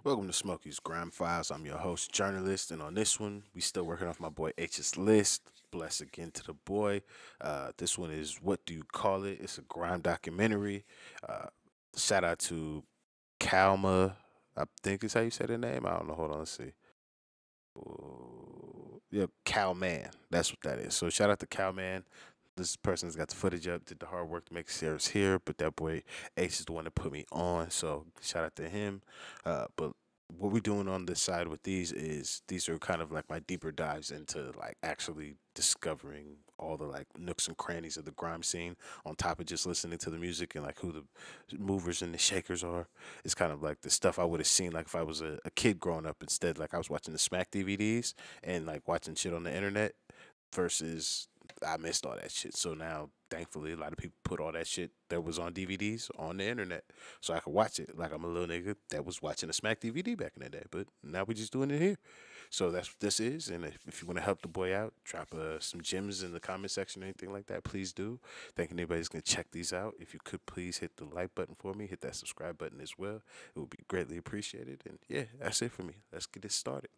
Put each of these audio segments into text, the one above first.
Welcome to Smokey's Grime Files. I'm your host, journalist, and on this one, we still working off my boy H's list. Bless again to the boy. This one is What Do You Call It? It's a grime documentary. Uh, Shout out to Kalma. I think is how you say the name. I don't know. Hold on, let's see. Yep, Cowman. That's what that is. So shout out to Cowman. This person's got the footage up, did the hard work to make Sarah's here, but that boy Ace is the one that put me on. So shout out to him. But what we're doing on this side with these are kind of like my deeper dives into like actually discovering all the like nooks and crannies of the grime scene on top of just listening to the music and like who the movers and the shakers are. It's kind of like the stuff I would have seen like if I was a kid growing up instead. Like I was watching the Smack DVDs and like watching shit on the internet versus I missed all that shit. So now, thankfully, a lot of people put all that shit that was on DVDs on the internet, so I could watch it. Like I'm a little nigga that was watching a Smack DVD back in the day, but now we just doing it here. So that's what this is. And if you want to help the boy out, drop some gems in the comment section or anything like that. Please do. Thank anybody's gonna check these out. If you could please hit the like button for me, hit that subscribe button as well. It would be greatly appreciated. And yeah, that's it for me. Let's get this started.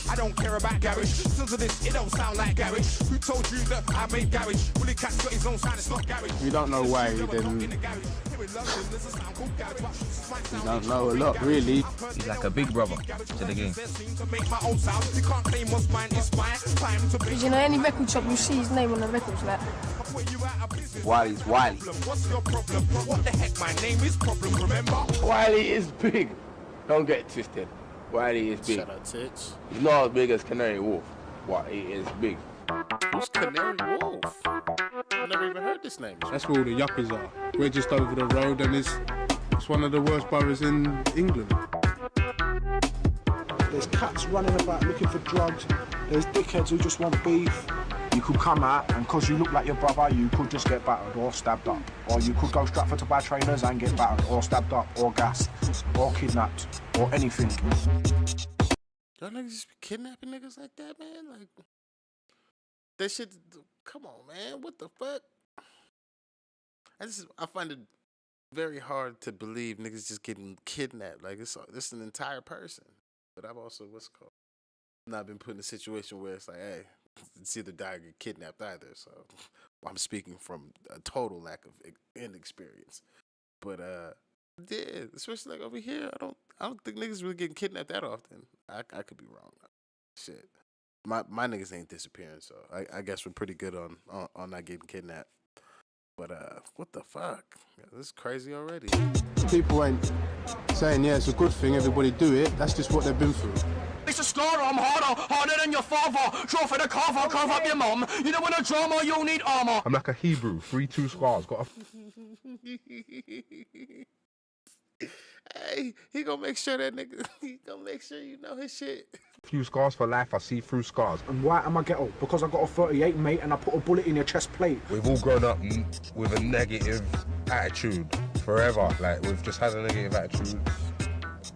I don't care about garage. Listen to this, it don't sound like garage. Who told you that I made garage? Willie Cat's got his own sound, it's not garage. If you don't know why, then you don't know a lot, really. He's like a big brother to the game. Because you know, any record shop you see his name on the records, like. Wiley's Wiley. What's your problem? What the heck, my name is Problem, remember? Wiley is big. Don't get it twisted. Wiley is big. Shout out Titch. He's not as big as Canary Wolf, but he is big. Who's Canary Wolf? I never even heard this name. That's where all the yuppers are. We're just over the road and it's one of the worst boroughs in England. There's cats running about looking for drugs. There's dickheads who just want beef. You could come out and because you look like your brother, you could just get battered or stabbed up. Or you could go Stratford to buy trainers and get battered or stabbed up or gassed or kidnapped or anything. Y'all niggas just be kidnapping niggas like that, man? Like, that shit, come on, man. What the fuck? I find it very hard to believe niggas just getting kidnapped. Like, it's an entire person. But I've also, not been put in a situation where it's like, hey, it's either die or get kidnapped either. So I'm speaking from a total lack of inexperience. But yeah, especially like over here, I don't think niggas really getting kidnapped that often. I could be wrong. Shit, my niggas ain't disappearing, so I guess we're pretty good on not getting kidnapped. But what the fuck? Yeah, this is crazy already. People ain't saying, yeah, it's a good thing, everybody do it. That's just what they've been through. It's a scar, I'm harder than your father. Draw for the cover, carve up your mum. You don't want a drama, you'll need armor. I'm like a Hebrew, 3-2 scars, got Hey, he gonna make sure that nigga, he gonna make sure you know his shit. a few scars for life, I see through scars. And why am I ghetto? Because I got a 38, mate, and I put a bullet in your chest plate. We've all grown up with a negative attitude forever. Like, we've just had a negative attitude.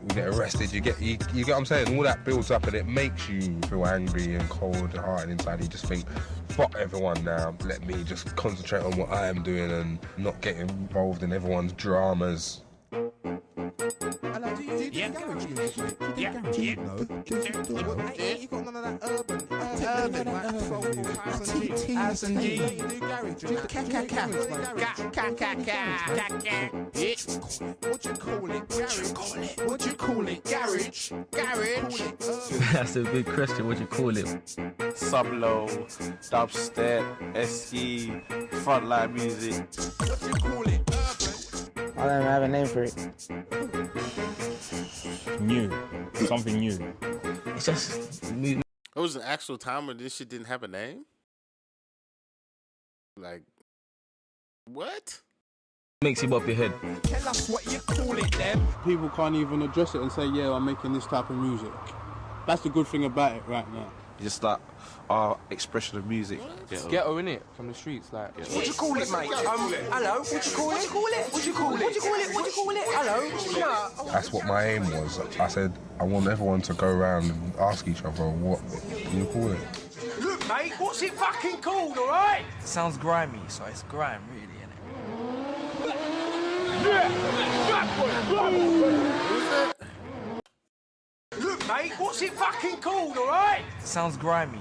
We get arrested, you get what I'm saying? All that builds up and it makes you feel angry and cold-hearted inside. You just think, fuck everyone now, let me just concentrate on what I am doing and not get involved in everyone's dramas. Yeah. Yeah. You got none of that urban, house and G. What you call it? Garage. What you call it? Garage. That's a big question. What you call it? Sub-low, dubstep, SE, frontline music. What you call it? I don't have a name for it. New. Something new. It's just There was an actual time when this shit didn't have a name? Like, what? makes you bop your head. Tell us what you call it then. People can't even address it and say, yeah, I'm making this type of music. That's the good thing about it right now. Just like our expression of music. It's ghetto, innit? From the streets, like. What you call it, mate? Hello? What you call it? What you call it? What you call it? What you call it? Hello? That's what my aim was. I said, I want everyone to go around and ask each other what you call it. Look, mate, what's it fucking called, all right? Sounds grimy, so it's grime, really, innit? Look, mate, what's it fucking called, all right? Sounds grimy.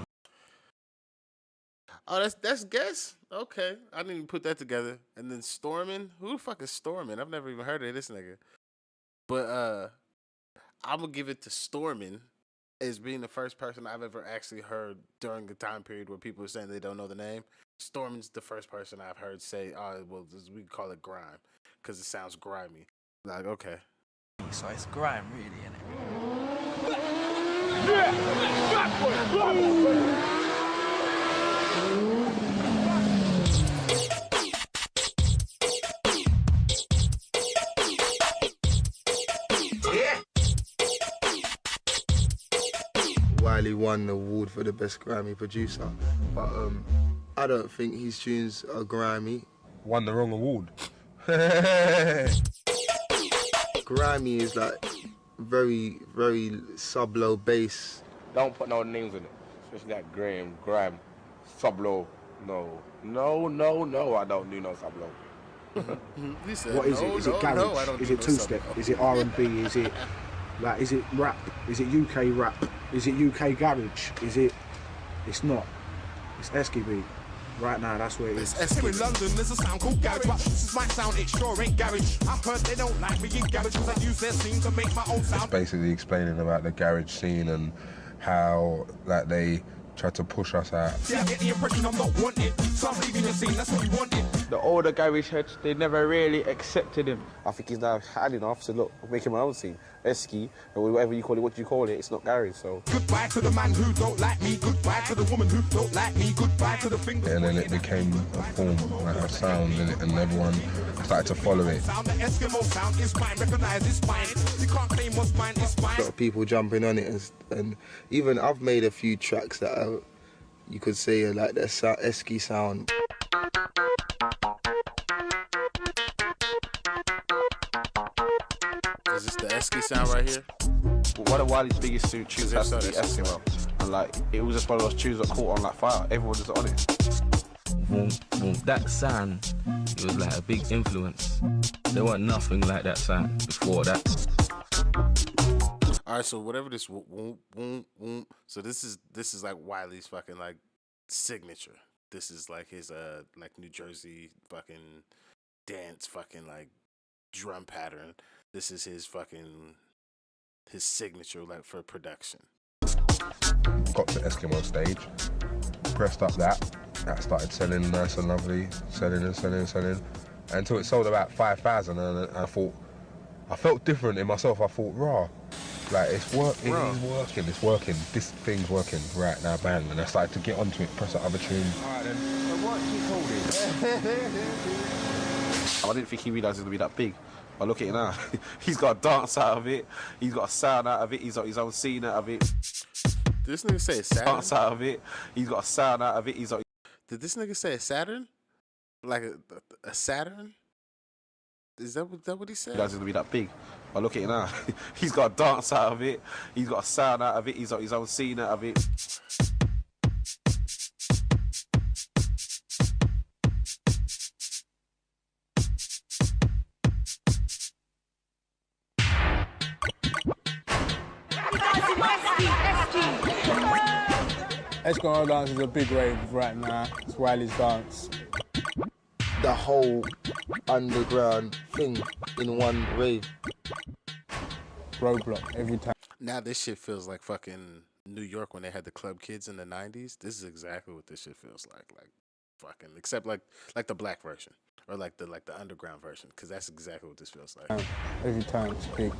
Oh, that's guess. Okay, I didn't even put that together. And then Stormin', who the fuck is Stormin'? I've never even heard of this nigga. But I'm gonna give it to Stormin' as being the first person I've ever actually heard during the time period where people are saying they don't know the name. Stormin's the first person I've heard say, "Oh, well, we call it grime because it sounds grimy." Like, okay. So it's grime, really, innit? Wiley won the award for the best grimy producer, but I don't think his tunes are grimy. Won the wrong award. Grimy is like very, very sub-low bass. Don't put no names in it, especially like Grime, sub-low. No, I don't do no sub-low. What is it? Is it garage? Is it two-step? Is it R&B? Is it like? Is it rap? Is it UK rap? Is it UK garage? Is it? It's not. It's S.K.B. Right now, that's where it is. Here in London, there's a sound called garage, but this is my sound, it sure ain't garage. I heard they don't like me in garage because I use their scene to make my own sound. Basically explaining about the garage scene and how like they tried to push us out. See, I get the impression I'm not wanted, so I'm leaving the scene, that's what we wanted. The older garage heads, they never really accepted him. I think he's now had enough, so look, I'm making my own scene. Esky, or whatever you call it, what you call it, it's not garage, so. Goodbye to the man who don't like me, goodbye to the woman who don't like me, goodbye to the finger. And then it became a form, like a sound in it, and everyone started to follow it. Sound, the Eskimo sound is mine, recognize it's mine. You can't claim what's mine, it's mine. A lot of people jumping on it, and even I've made a few tracks that are, you could say are like the Esky sound. Is this the Esky sound right here? One of Wiley's biggest tunes has to be Eskimo. And like, it was just one of those tunes that caught on like fire. Everyone was on it. That sound, it was like a big influence. There wasn't nothing like that sound before that. All right, so whatever this so this is like Wiley's fucking like signature. This is like his like New Jersey fucking dance fucking like drum pattern. This is his signature like for production. Got to Eskimo stage, pressed up that started selling nice and lovely, selling, until it sold about 5,000, and I felt different in myself. I thought, raw, like it's working, this thing's working right now, bang, and I started to get onto it, press the other tune. Alright then, so what he told it? I didn't think he realised it was going to be that big. But look at it now. He's got a dance out of it. He's got a sound out of it. He's got his own scene out of it. Did this nigga say Saturn? Dance out of it. He's got a sound out of it. He's got. Did this nigga say a Saturn? Like a Saturn? Is that what he said? He doesn't going to be that big. But look at it now. He's got a dance out of it. He's got a sound out of it. He's got his own scene out of it. Eskimo dance is a big rave right now. It's Wiley's dance. The whole underground thing in one rave. Roadblock every time. Now this shit feels like fucking New York when they had the club kids in the 90s. This is exactly what this shit feels like fucking, except like the black version or like the underground version, because that's exactly what this feels like. Every time it's big.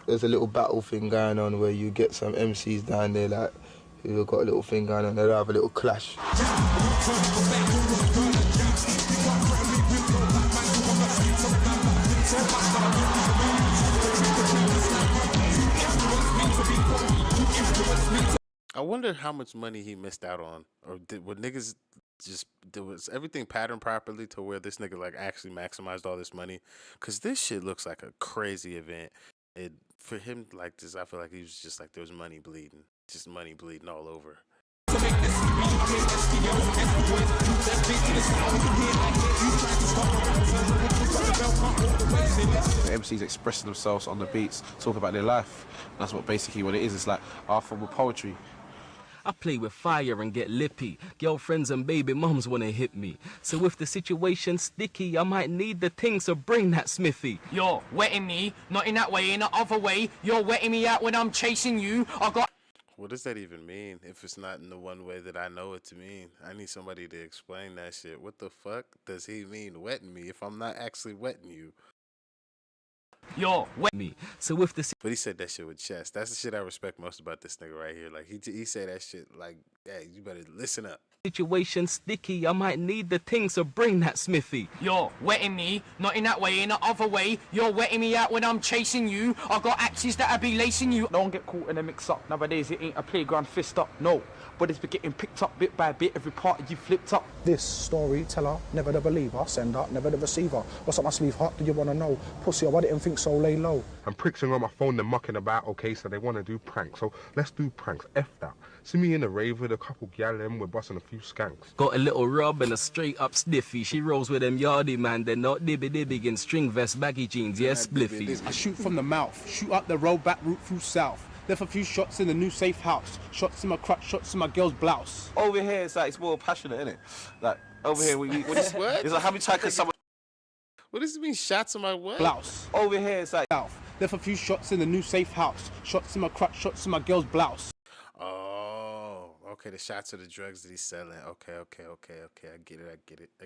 There's a little battle thing going on where you get some MCs down there like who've got a little thing going on, they'll have a little clash. I wonder how much money he missed out on, or were niggas was everything patterned properly to where this nigga like actually maximized all this money? Cause this shit looks like a crazy event. it for him like this. I feel like he was just like there was money bleeding, just money bleeding all over. The MCs expressing themselves on the beats, talking about their life. That's what basically what it is. It's like our form of poetry. I play with fire and get lippy. Girlfriends and baby mums wanna hit me. So if the situation's sticky, I might need the things to bring that smithy. You're wetting me, not in that way, in the other way. You're wetting me out when I'm chasing you. I got. What does that even mean if it's not in the one way that I know it to mean? I need somebody to explain that shit. What the fuck does he mean wetting me if I'm not actually wetting you? You're wet me. So if the But he said that shit with chest. That's the shit I respect most about this nigga right here. Like he said that shit like, hey, you better listen up. situation's sticky, I might need the things to bring that smithy. You're wetting me, not in that way, in the other way. You're wetting me out when I'm chasing you. I got axes that I be lacing you. Don't get caught in a mix-up. Nowadays it ain't a playground fist up, no. But it's been getting picked up bit by bit, every part of you flipped up. This storyteller, never the believer, sender, never the receiver. What's up my sleeve, hot, do you wanna know? Pussy, I didn't think so, lay low. And pricks are on my phone, they're mucking about, okay, so they want to do pranks. So let's do pranks, F that. See me in the rave with a couple gal and we're busting a few skanks. Got a little rub and a straight up stiffy. She rolls with them yardie man, they're not dibby in string vest, baggy jeans, yes, spliffy. I shoot from the mouth, shoot up the road back route through south. Left a few shots in the new safe house. Shots in my crotch, shots in my girl's blouse. Over here, it's like it's more passionate, isn't it? Like over here, what is, What? It's like how many times can someone? What does it mean? Shots in my what? Blouse. Over here, it's like South. Left a few shots in the new safe house. Shots in my crotch, shots in my girl's blouse. Oh, okay. The shots of the drugs that he's selling. Okay. I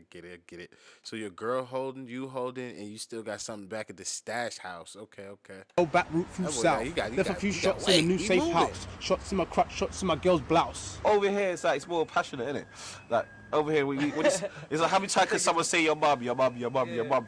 get it. So your girl holding, you holding, and you still got something back at the stash house. Okay. Go back route through That boy, south. Left a few shots in the new safe house. Shots in my crotch, shots in my girl's blouse. over here, it's like it's more passionate, isn't it? Like over here, it's like how many times can someone say your mum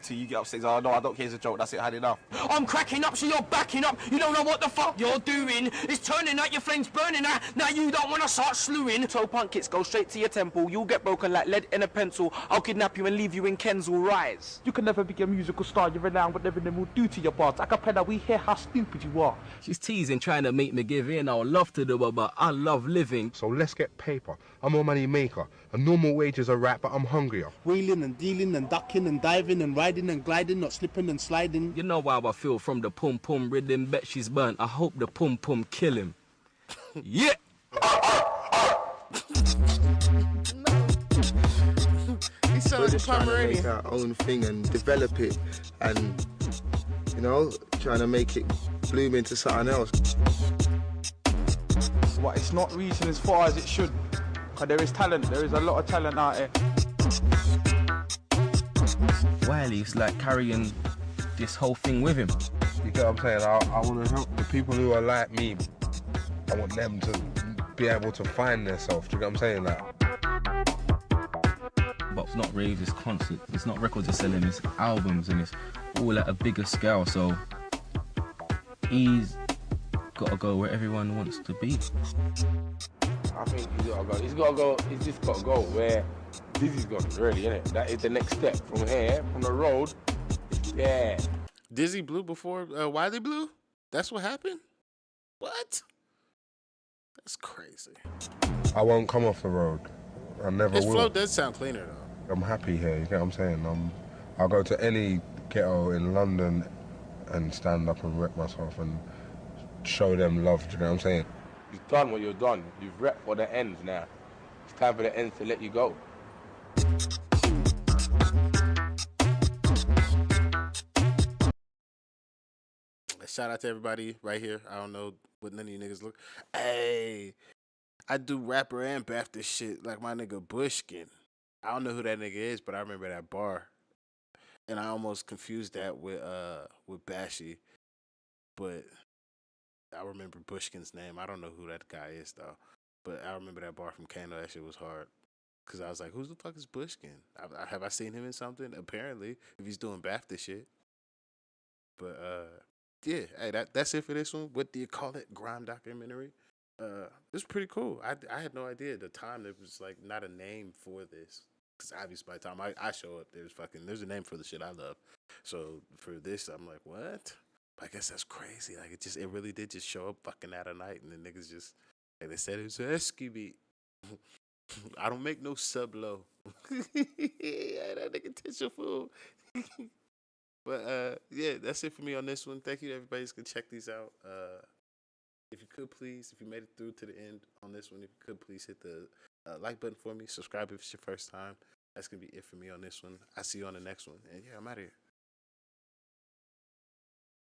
till you get upset? Oh no, I don't care, it's a joke. That's it, had enough. I'm cracking up, so you're backing up. You don't know what the fuck you're doing. It's turning out, your flame's burning out. Now you don't want to start slewing. So punk hits go straight to your temple. You'll get broken like lead in a pencil. I'll kidnap you and leave you in Kensal Rise. You can never be a musical star. You're renowned, what everything will do to your bars. Acapella, we hear how stupid you are. She's teasing, trying to make me give in. I would love to do it, but I love living. So let's get paper. I'm a money maker. A normal wage is a rat, but I'm hungrier. Wheeling and dealing and ducking and diving and riding and gliding, not slipping and sliding. You know how I feel from the pum pum rhythm. Bet she's burnt. I hope the pum pum kill him. Yeah. He sounds like a Just trying to make Pomeranian. our own thing and develop it, and you know, trying to make it bloom into something else. But it's not reaching as far as it should. Because there is talent, there is a lot of talent out here. Wiley's like carrying this whole thing with him. You get what I'm saying? I want to help the people who are like me. I want them to be able to find themselves. Do you get what I'm saying? Like, But it's not raves, it's concerts. It's not records he's selling, it's albums, and it's all at a bigger scale. So he's got to go where everyone wants to be. I think he's just got to go where Dizzy's gone, really, innit? That is the next step from here, from the road. Yeah. Dizzy blew before Wiley blew? That's what happened? What? That's crazy. I won't come off the road. I never His will. flow does sound cleaner though. I'm happy here, you get what I'm saying? I'll go to any ghetto in London and stand up and rep myself and show them love, do you know what I'm saying? You've done what you've done. You've repped for the ends now. It's time for the ends to let you go. Shout out to everybody right here. I don't know what none of you niggas look. Hey, I do rapper and Baptist shit like my nigga Bushkin. I don't know who that nigga is, but I remember that bar. And I almost confused that with Bashy. But I remember Bushkin's name. I don't know who that guy is though. But I remember that bar from Kano. That shit was hard. Cause I was like, who the fuck is Bushkin? Have I seen him in something? Apparently, if he's doing Baptist shit. But yeah, hey, that's it for this one. What do you call it? Grime documentary. It's pretty cool. I had no idea at the time there was like not a name for this. Cause obviously by the time I show up, there's a name for the shit I love. So for this, I'm like, what? But I guess that's crazy. Like it really did just show up fucking out of night, and the niggas just like they said it was an Esky beat. I don't make no sub low. Yeah, that nigga tissue fool. But yeah, that's it for me on this one. Thank you to everybody who's gonna check these out. If you could please, if you made it through to the end on this one, if you could please hit the like button for me. Subscribe if it's your first time. That's gonna be it for me on this one. I see you on the next one. And yeah, I'm out of here.